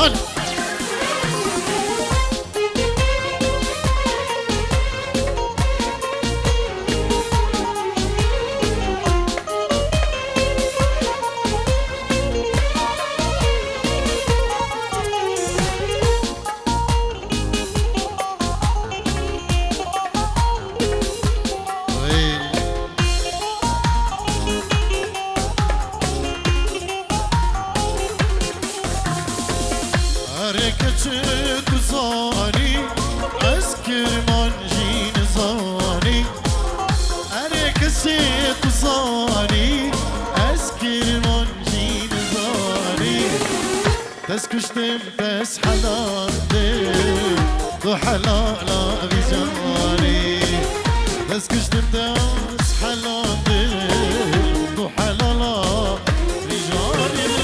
زمان بس كشتم بس حلال دل دو حلال بجاني بس كشتم بس حلال دل دو حلال بجاني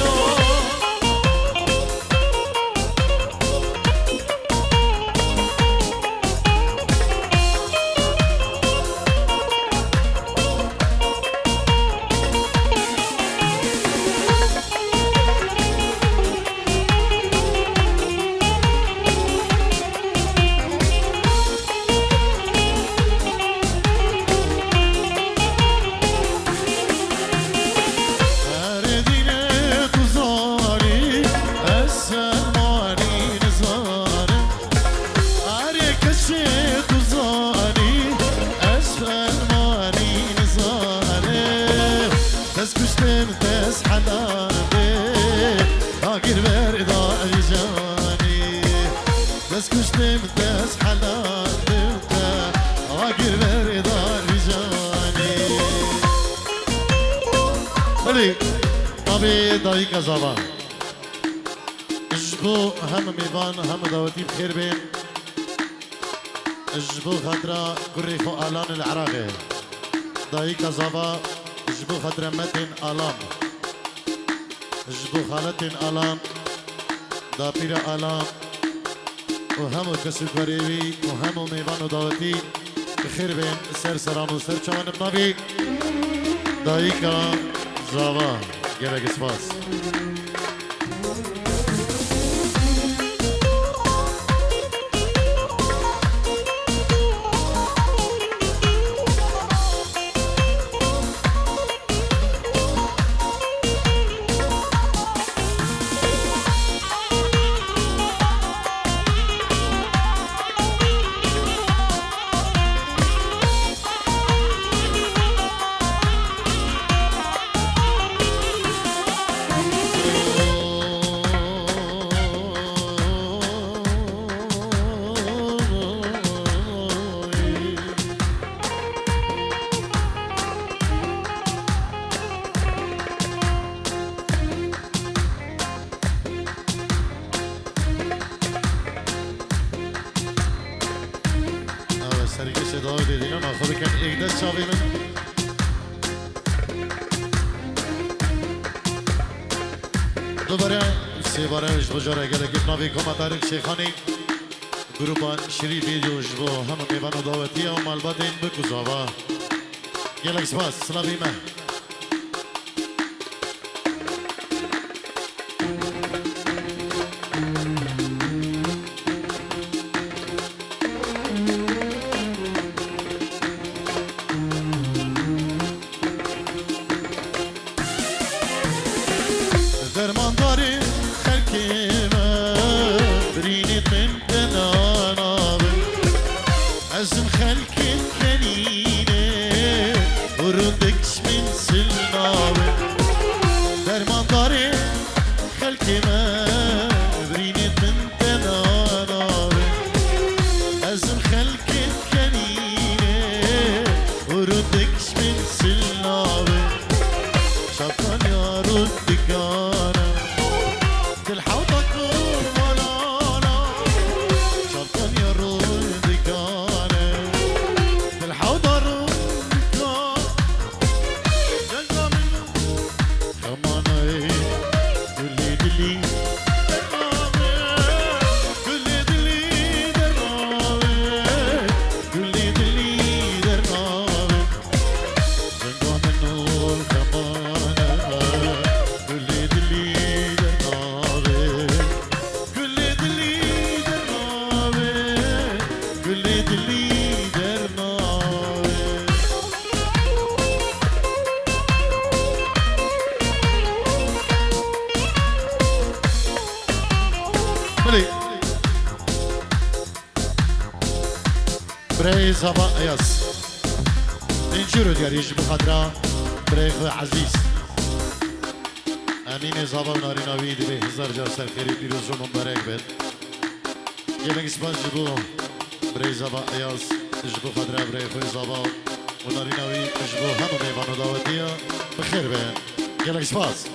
دایی کذابا اجبو هم میوان هم داوتی بخیر بین اجبو خطرة كري خو آلان العراقي دایی کذابا اجبو خطرة متن آلان اجبو خالتن آلان دا پیر آلان و همو کسو کریوی و همو میوان و داوتی بخیر بین سر سرام و سر چوان بنابی دایی کذابا گرگ سپاس بجاره گله گیت ناوی کما تاریخ شیخانی گروپان شریفی جوش بو همه میوان و دعوتی هم البته این بکوزاوا گله سپاس سلاوی من Azım halkin kenine Vurunduk ismin بلي بري زبا ياس انشرو ديار يجب خضرا بري خو عزيز امين زبا ناري ناوي دي به هزار جار سر خيري پیروز و مبارک بد گلنگ سپاس جبو بري زبا ياس جبو خضرا بري خو زبا و ناري ناوي جبو همه میوان و دعوتیا بخیر بین گلنگ سپاس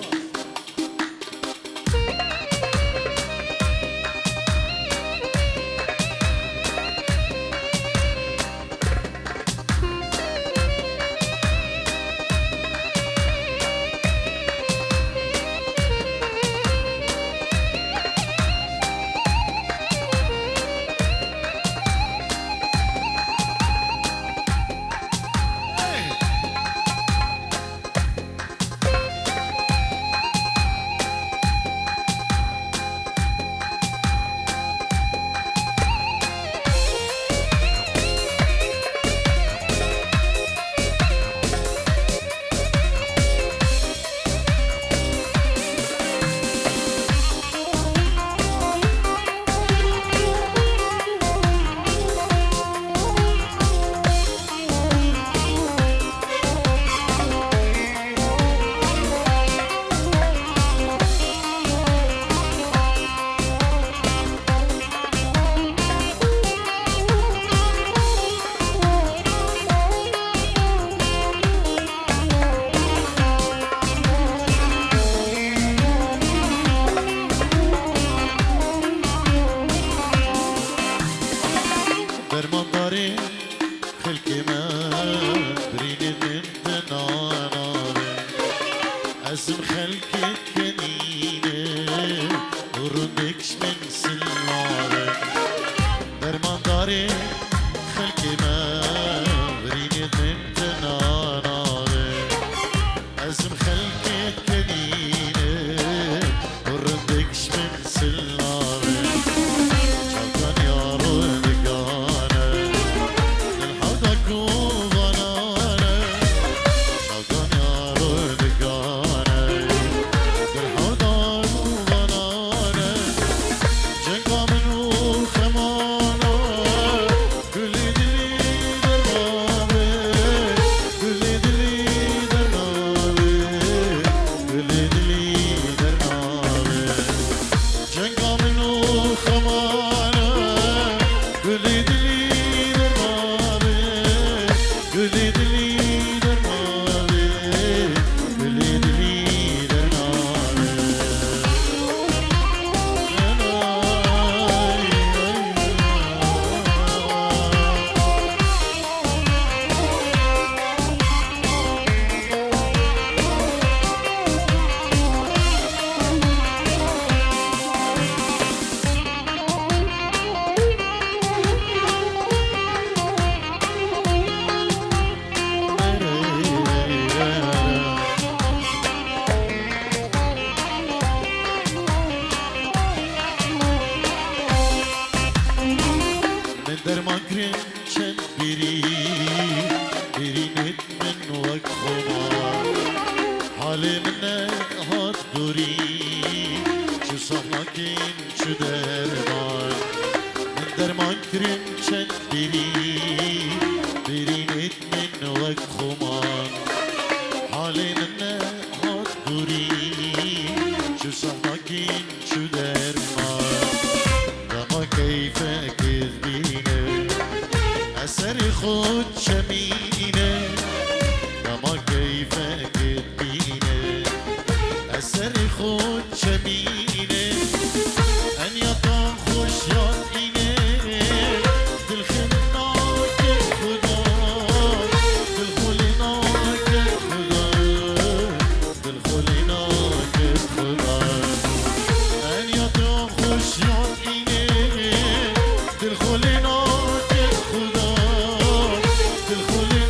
دل خلی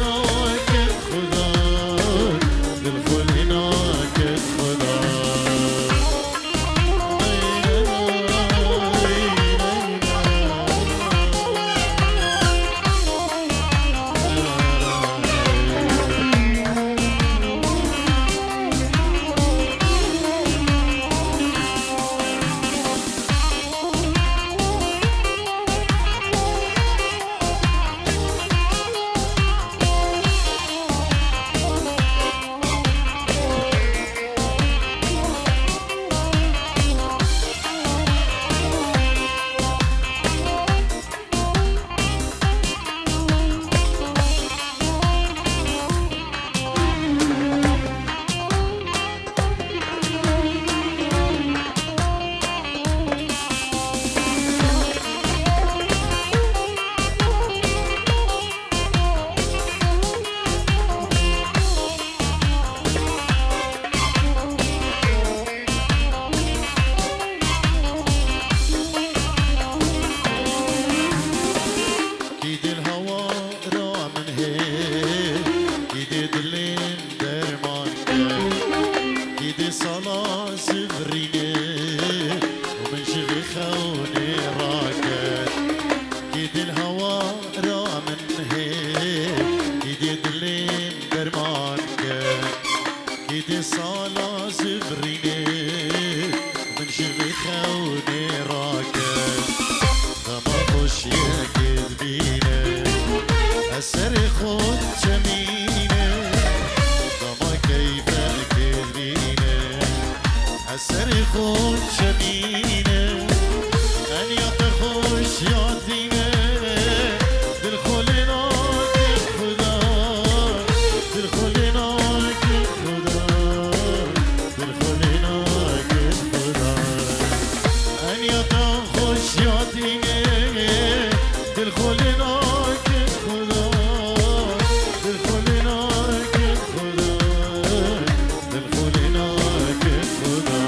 بوني راكب دما خوش يكد بينه أسر خود جمينه دما كيفك بينه أسر خود جمينه أن يتخوش يعطينه دل خلنا كل خدا دل خلنا كل خدا دل خلنا كل خدا أن يتخوش يعطينه دل خلنا كل خدا دل خلنا كل خدا دل خلنا كل خدا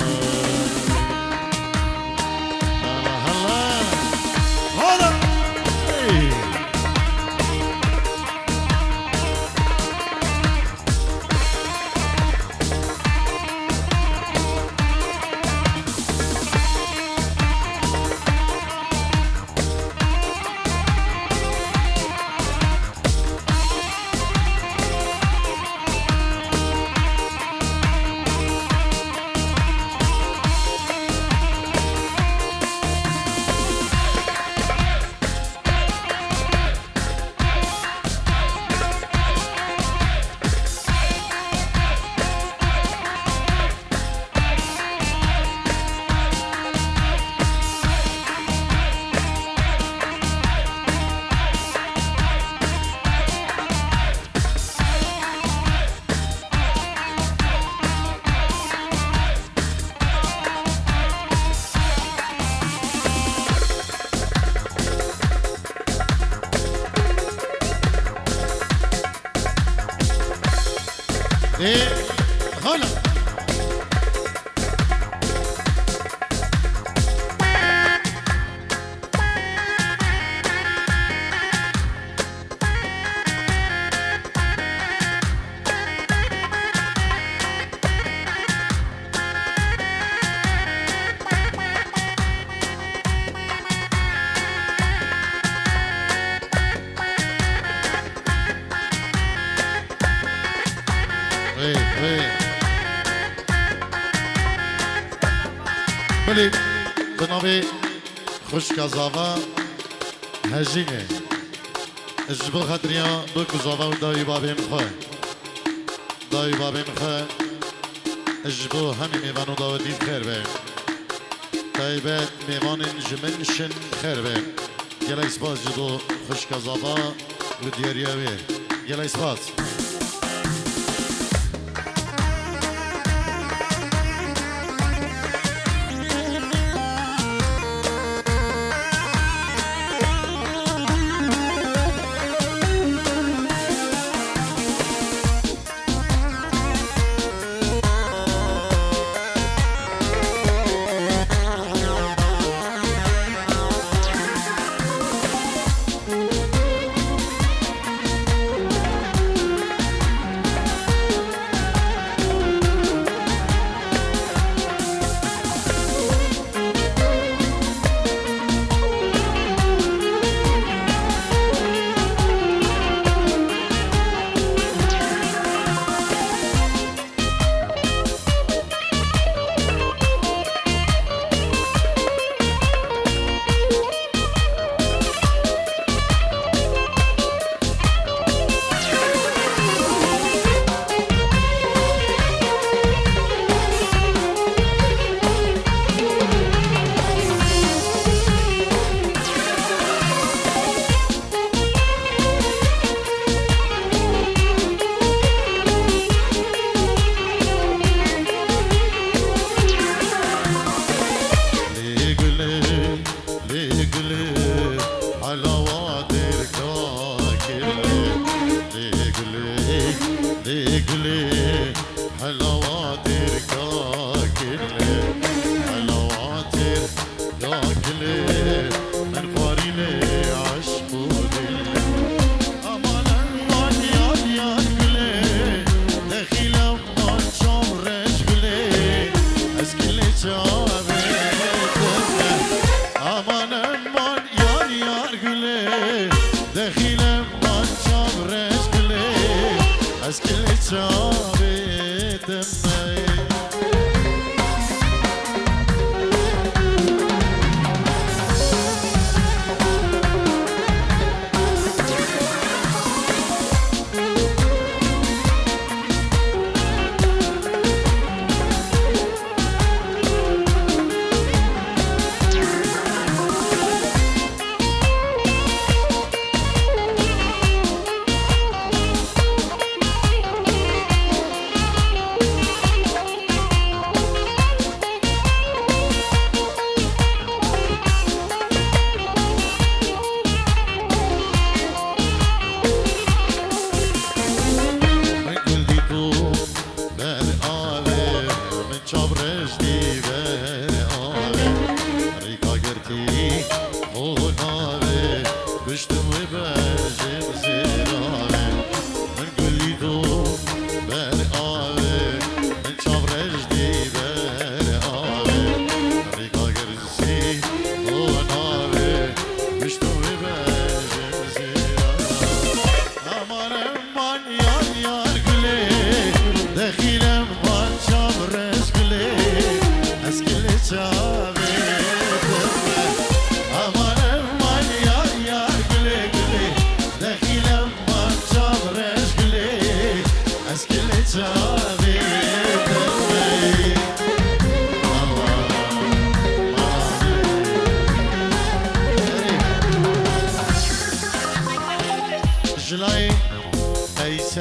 هلا بله به نام خوشکازاوا هجینه اجبو خطریا دو کزاوا و دایی بابیم خواه دایی بابیم خواه اجبو همی میوانو داودی خیر بیم تایبت میوان جمنشن خیر بیم گلای سپاس جدو خوشکازاوا و دیاریاوی گلای سپاس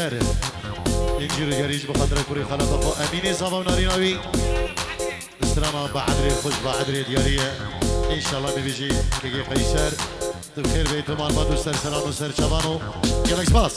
قیصر اینجور گریج بخاطر کوری خلق خو امینی زبان ناریناوی استراما بعدري خوش بعدري دياريه ان شاء الله بيجي كي قيصر بخير بيتو مال بادو سر سلام وسر شبانو يلا باص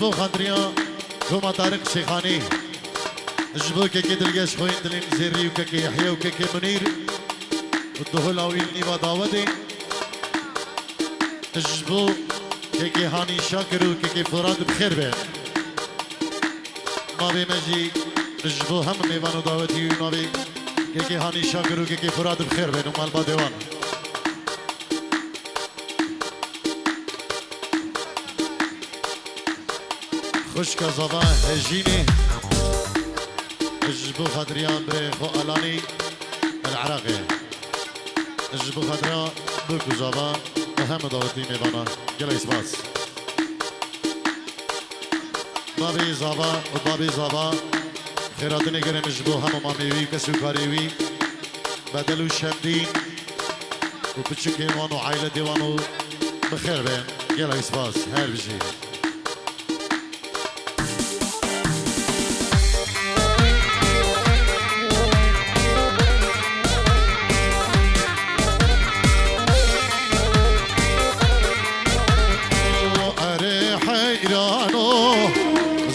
جبو خاطريا كوما طارق شيخاني جبو كي دلقاش خوين دلين زيري وكي يحيى وكي منير الدخول اويلني وداودي جبو كي هاني شاكر وكي فراد بخير به نابي مجي جبو هم ميوانو داودي ونابي كي هاني شاكر وكي فراد بخير به نمال بادوان خوش كزابا هجيني اجبو خدريان بري خو الاني العراقي اجبو خدريان بوكو زابا وهم داوتي ميبانا جلا اسباس بابي زابا وبابي زابا خیراتنی گرمش بو همو مامیوی کسو کاریوی بدلو شمدین و بچکی وانو عائله دیوانو بخیر بین گلا اسپاس هر بجی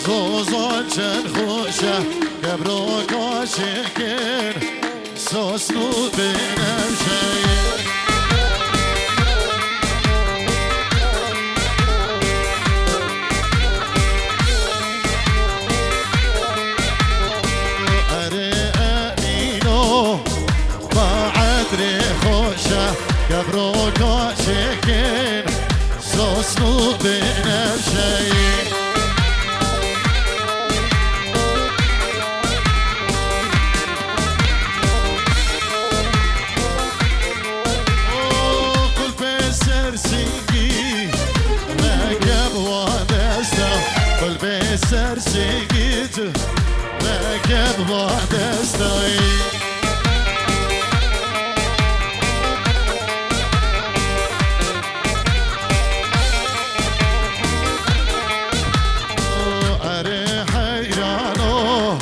زوزان خوشه قبرو کاشکن سوسنو بنفشه اره امینو بعد خوشه قبرو کاشکن سوسنو بنفشه سرسيت راكب بعد استوي اريح حيرانو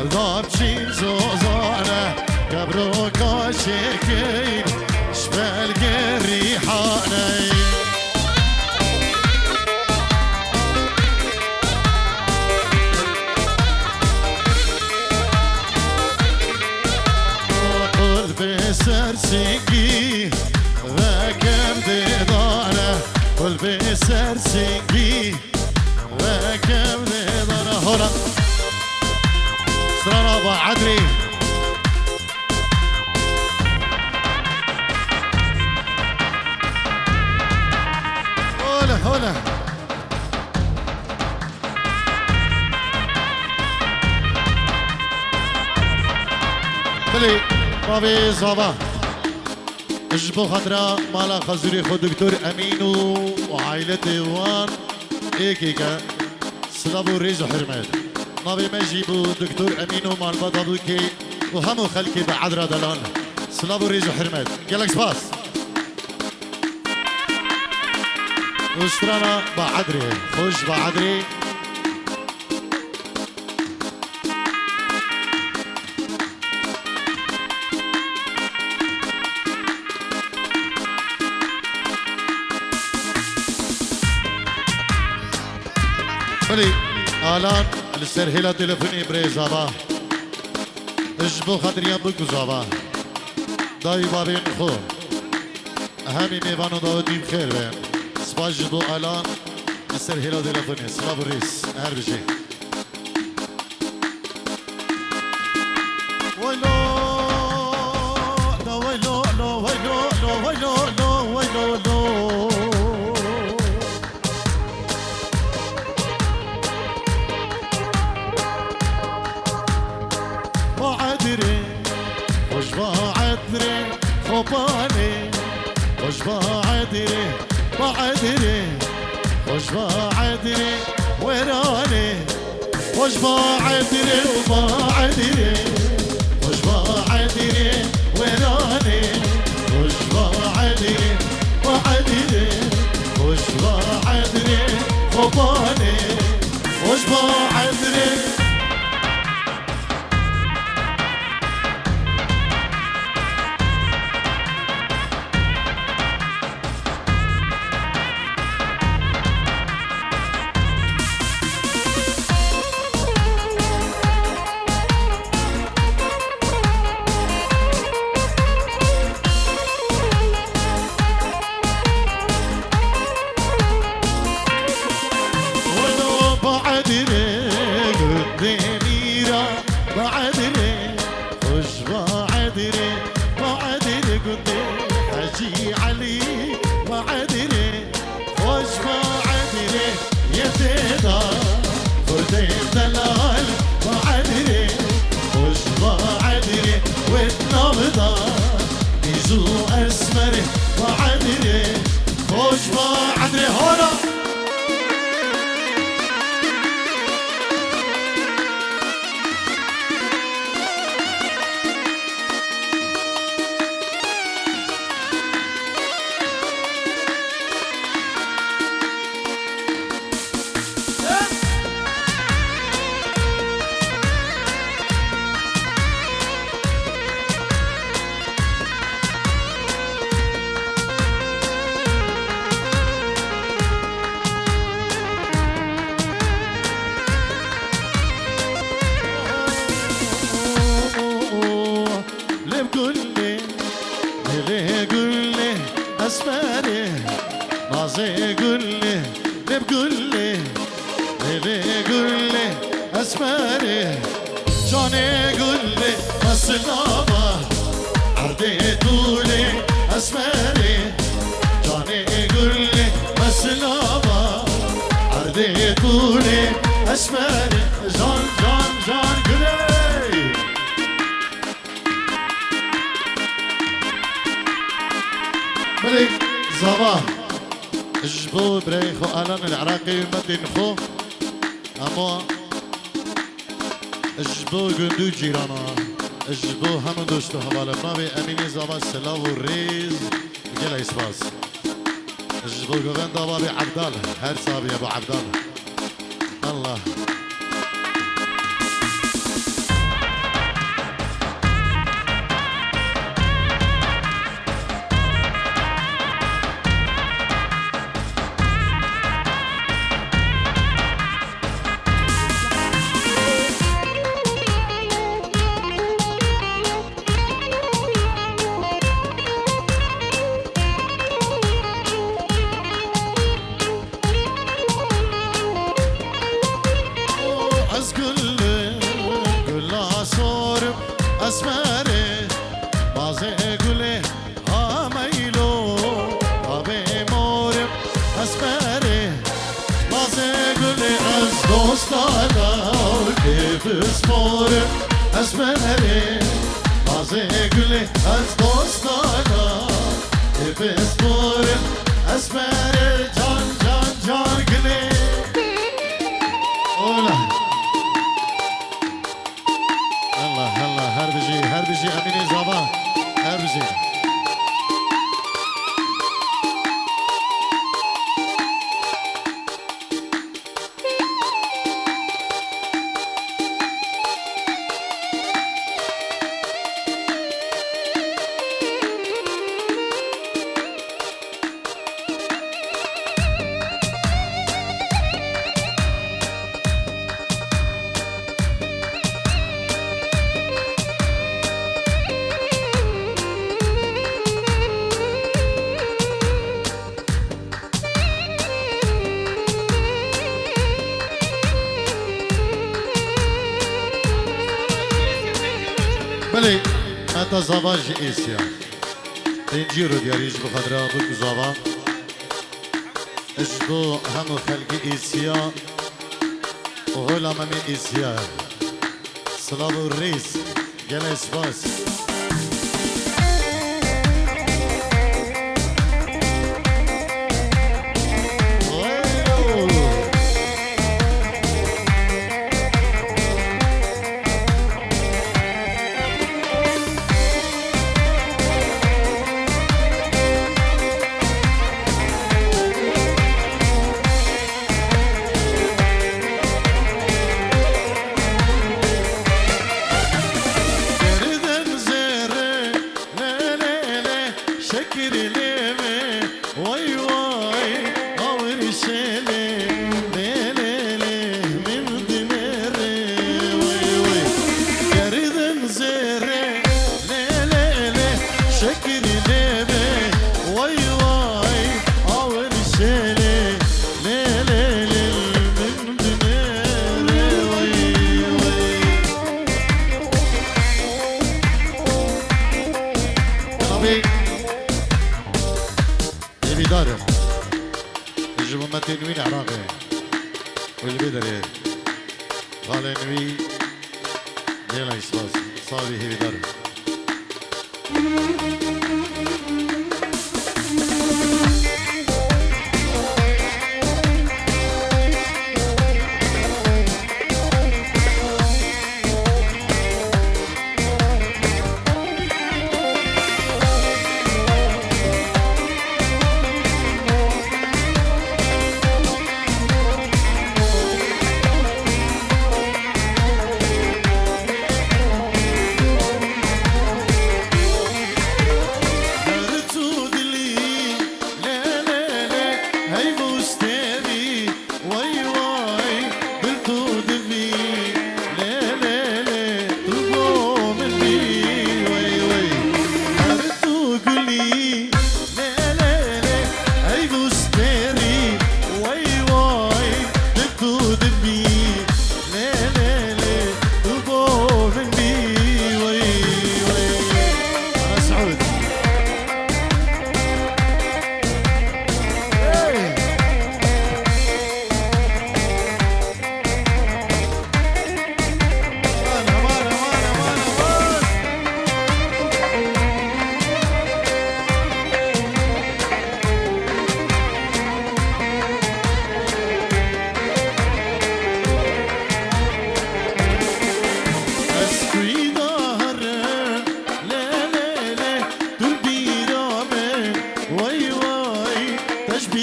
ضابشين زوزانه قبرو كاشكين شبال ريحاني سرسنگی و کم دیدانه کل به سرسنگی و کم دیدانه هلا سرانا با عدری هلا هلا بلی بابي زابا اجبو خطرة مالا خزوري خود دكتور امينو وعائلتي وان ايكيكا سلابو ريزو حرمات نابي مجيبو دكتور امينو مال بطابوكي وهمو خلقي بعدرا دلان سلابو ريزو حرمات قالك سباس وسترانا بعدري خوش بعدري بلي آلان السرهلا تلفوني بري زابا اجبو خاطريان بكو زابا داي بابين خو همي ميوانو داودي بخير بين سباج جبو آلان السرهلا تلفوني سلاب الرئيس هر بجي ويلو no ويلو no ويلو no ويلو no ويلو no خوباني خوش بعدري بعدري خوش بعدري وراني خوش بعدري وبعدري خوش بعدري وراني خوش بعدري بعدري خوش بعدري خوباني خوش بعدري بازي قولي بقولي ليلي قولي اسمري جاني قولي مسلابة عردي طولي اسمري جاني قولي مسلابة عردي طولي اسمري جان جان جان قولي بلي زبا اجبو بريخو الان العراقي مدين خو اما اجبو گندو جیرانا اجبو همون دوستو حواله ناوی امینی زبا سلاو و ریز گل اسپاس اجبو گوند آبا عبدال هر صابي ابو عبدال الله اسمره بازه گله ها میلو آبه مورم اسمره بازه گله از دوستانا کیف اسمورم اسمره بازه گله از دوستانا کیف اسمورم اسمره جان جان جان گله اولا هر بيجي اميني زابا هر بيجي بله حتی زباج ایسیا تنجیرو دیاریش بخدره بود زبا اجدو همو خلقی ایسیا و غول همه ایسیا سلام و ریز گل اسپاس دارم الجمهورية نوين عراقي والبدري قال نوي ليلا يسواس صابي هي دارم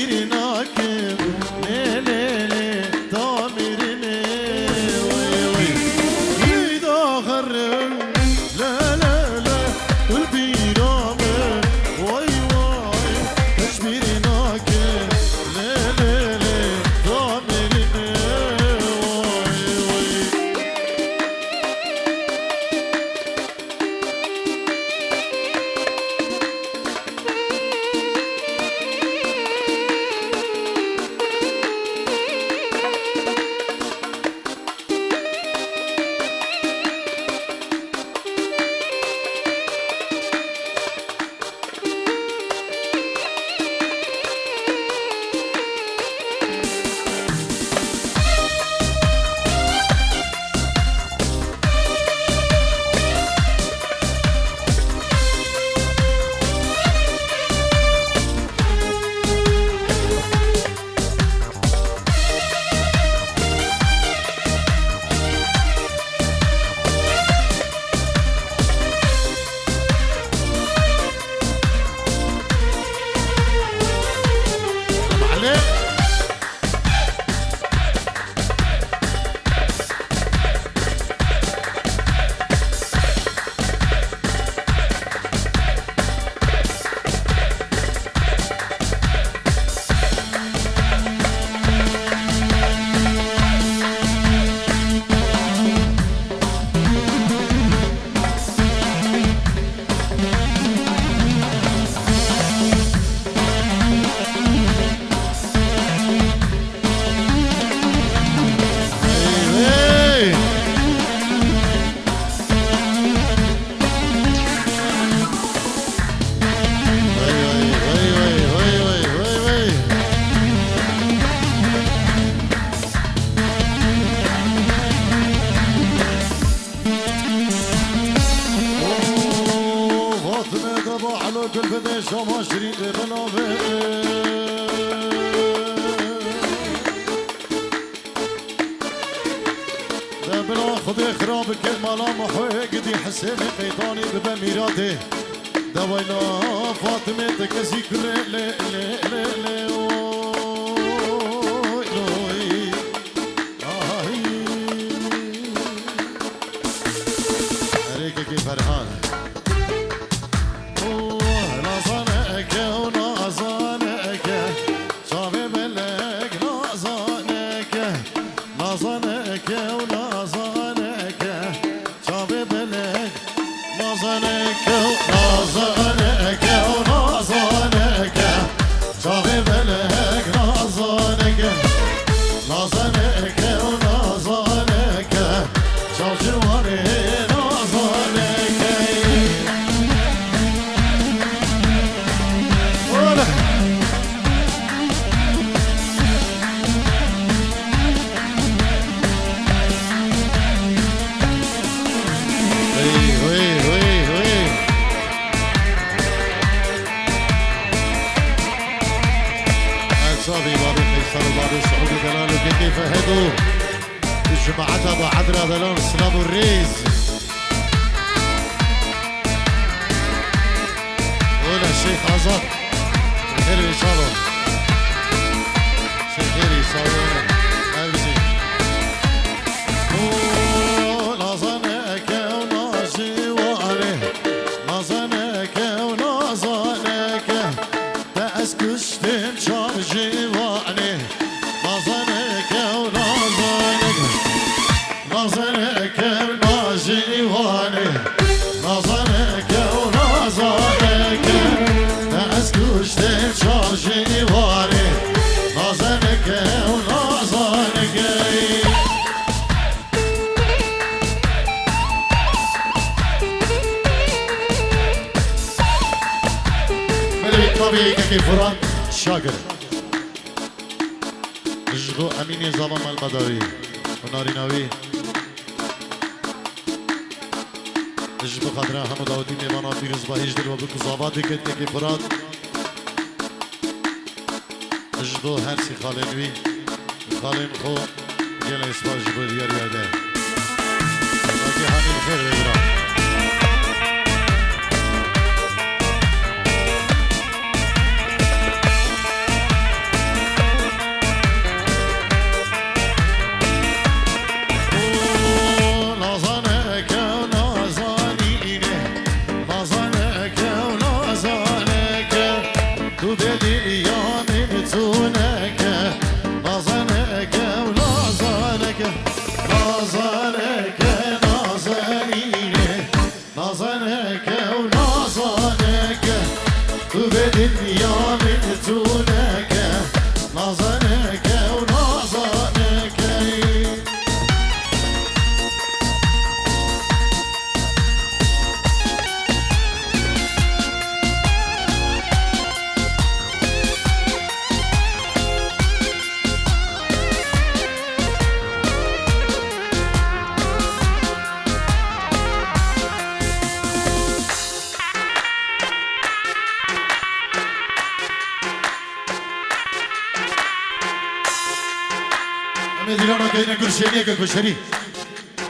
تشبيرناك ليلي ضامرني وي وي إذا غرر لا لا لا قلبي رامر وي وي تشبيرناك ليلي ضامرني وي وي عليك Hey! كل فداش وما شريت بنوبه بلا خذي خراب كل ملامح وقدي حسين قيطاني بميراته دوينا فاطمة تكسي كل لي لي لي لي أريك كيف فرحان نظنك ونظنك صافي بلك نظنك نظنك ونظنك صافي بلك نظنك ونظنك ونظنك صافي بلك نظنك نظنك ونظنك صافي جواري نظنك صافي بابي قيصر وبابي سعودي دلال وكيف هدو الجماعات ابو عدرا بلون سلام الريز ولا الشيخ عزت خير ان شاء الله شيخ خير يساوي ارزي نظنك وناجي وعليه نظنك ونظنك تأسكش تنشر جواني نظنك ونظنك نظنك وناجي وعليه نظنك ونظنك تأسكش تنشر جواني نظنك ونظنك طبيعي كيف فران شاقر جغو اميني زمان المدوي وناري ناوي جبو خدرا همو داودي ميوانا بيرز باهيج در وبكو زابادي كت كيف فران جدو هرسي خالنوي خالن خو جيلا اسفا جبو ديار ياده باقي هاني الخير بيبرا به دنیا من تونك نظنك ونظنك مدينة كاينة كل شيء كشري